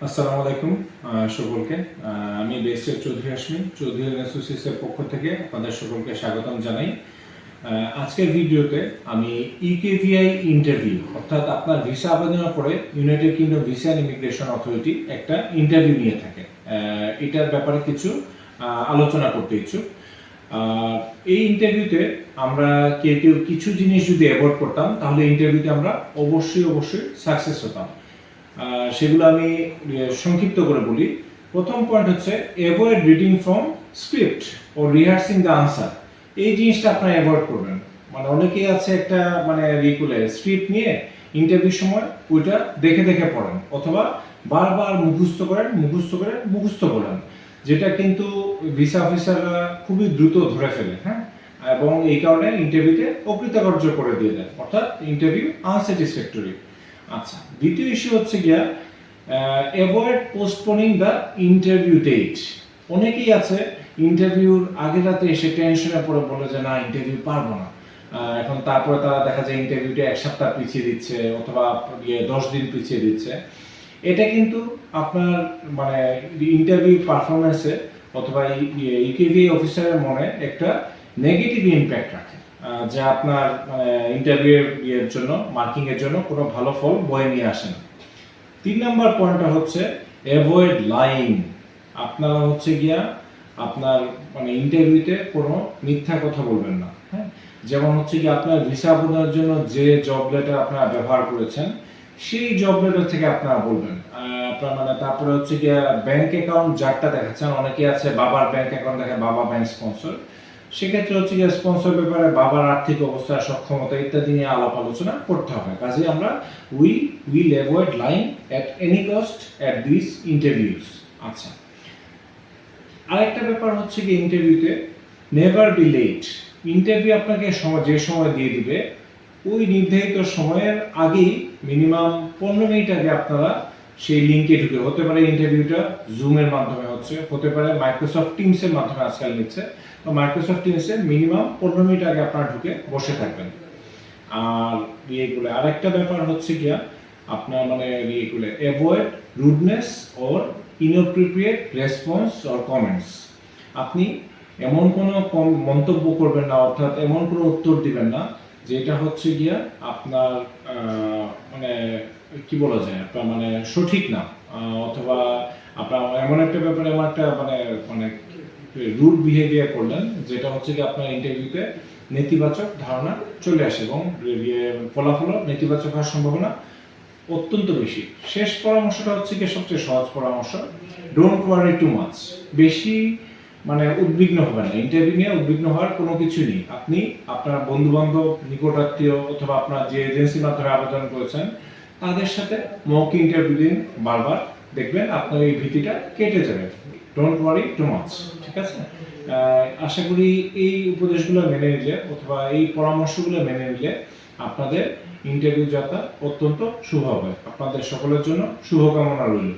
আসসালামু আলাইকুম সকলকে। আমি বেস্টের চৌধুরী হাশমি, চৌধুরী অ্যাসোসিয়েটসের পক্ষ থেকে আপনাদের সকলকে স্বাগতম জানাই। আজকের ভিডিওতে আমি ইকেভিআই ইন্টারভিউ অর্থাৎ আপনার ভিসা আবেদনের পরে United kingdom visa and immigration authority একটা ইন্টারভিউ নিয়ে থাকে, এটার ব্যাপারে কিছু আলোচনা করতে ইচ্ছুক। এই ইন্টারভিউতে আমরা কেউ কিছু জিনিস যদি অ্যাভয়েড করতাম তাহলে ইন্টারভিউতে আমরা অবশ্যই সাকসেস হতাম। সেগুলো আমি সংক্ষিপ্ত করে বলি। প্রথম পয়েন্ট হচ্ছে অ্যাভয়েড রিডিং ফ্রম স্ক্রিপ্ট ও রিহার্সিং দ্য আনসার। এই জিনিসটা আপনারা অ্যাভয়েড করবেন। মানে অনেকেই আছে একটা স্ক্রিপ্ট নিয়ে ইন্টারভিউ সময় ওইটা দেখে দেখে পড়েন অথবা বারবার মুখস্থ করেন, যেটা কিন্তু ভিসা অফিসাররা খুবই দ্রুত ধরে ফেলে, হ্যাঁ, এবং এই কারণে ইন্টারভিউতে অকৃতকার্য করে দিয়ে দেয়, অর্থাৎ ইন্টারভিউ আনস্যাটিসফ্যাক্টরি। আচ্ছা, দ্বিতীয় ইস্যু হচ্ছে গিয়া অ্যাভয়েড পোস্টপোনিং দ্য ইন্টারভিউ ডেট। অনেকেই আছে ইন্টারভিউর আগের রাতে এসে টেনশনে পড়ে বলে যে না, ইন্টারভিউ পারবো না। এখন তারপরে তারা দেখা যায় ইন্টারভিউটা এক সপ্তাহ পিছিয়ে দিচ্ছে অথবা 10 দিন পিছিয়ে দিচ্ছে। এটা কিন্তু আপনার ইন্টারভিউ পারফরমেন্সে অথবা ইকেভিআই অফিসারের মনে একটা নেগেটিভ ইম্প্যাক্ট রাখে, যা আপনার ইন্টারভিউ জন্য মার্কিং এর জন্য কোনো ভালো ফল বয়ে নিয়ে আসে না। 3 নম্বর পয়েন্টটা হচ্ছে অ্যাভয়েড লাইং। আপনারা আপনার ইন্টারভিউতে কোনো মিথ্যা কথা বলবেন না, হ্যাঁ। যেমন আপনার ভিসা আবেদনের জন্য যে জব লেটার আপনারা ব্যবহার করেছেন সেই জব লেটার থেকে আপনারা বলবেন। তারপরে ব্যাংক অ্যাকাউন্ট যারটা দেখাচ্ছেন, অনেকে আছে বাবার ব্যাংক অ্যাকাউন্ট দেখে বাবা ব্যাংক স্পন্সর, সেক্ষেত্রে স্পন্সর ব্যাপারে বাবার আর্থিক অবস্থা, সক্ষমতা ইত্যাদি নিয়ে আলাপ আলোচনা করতে হবে। কাজে আমরা will avoid lying at any cost at this interviews. আচ্ছা, আরেকটা ব্যাপার হচ্ছে কি, ইন্টারভিউতে নেভার বি লেট। ইন্টারভিউ আপনাকে যে সময় দিয়ে দিবে ওই নির্ধারিত সময়ের আগেই মিনিমাম 15 মিনিট আগে আপনারা সেই লিঙ্কে ঢুকে, হতে পারে ইন্টারভিউটা জুমের মাধ্যমে হতে পারে মাইক্রোসফট টিমসের মাধ্যমে আজকাল নিচ্ছে, তো মাইক্রোসফট টিমসে মিনিমাম 15 মিনিট আগে আপনারা ঢুকে বসে থাকবেন। আর আরেকটা ব্যাপার হচ্ছে গিয়া আপনার avoid rudeness or inappropriate response or comments. আপনি এমন কোনো মন্তব্য করবেন না, অর্থাৎ এমন কোনো উত্তর দিবেন না যেটা আপনার কি বলা যায়, আপনার সঠিক না, অথবা আপনার এমন একটা ব্যাপারে রুড বিহেভিয়ার করলেন যেটা আপনার ইন্টারভিউতে নেতিবাচক ধারণা চলে আসে এবং ফলাফল নেতিবাচক হওয়ার সম্ভাবনা অত্যন্ত বেশি। শেষ পরামর্শটা সবচেয়ে সহজ পরামর্শ, ডোন্ট ওয়ারি টু মাচ। বেশি উদ্বিগ্ন হবেন না, ইন্টারভিউ নিয়ে উদ্বিগ্ন হওয়ার কোনো কিছু নেই। আপনি আপনার বন্ধু বান্ধব, নিকট আত্মীয় অথবা আপনার যে এজেন্সির মাধ্যমে আবেদন করেছেন তাদের সাথে মক ইন্টারভিউ দিন বারবার, দেখবেন আপনার এই ভীতিটা কেটে যাবে। ডোন্ট ওয়ারি টু মাচ, ঠিক আছে? আশা করি এই উপদেশগুলো মেনে নিলে অথবা এই পরামর্শগুলো মেনে নিলে আপনাদের ইন্টারভিউ যাত্রা অত্যন্ত শুভ হবে। আপনাদের সকলের জন্য শুভকামনা রইল।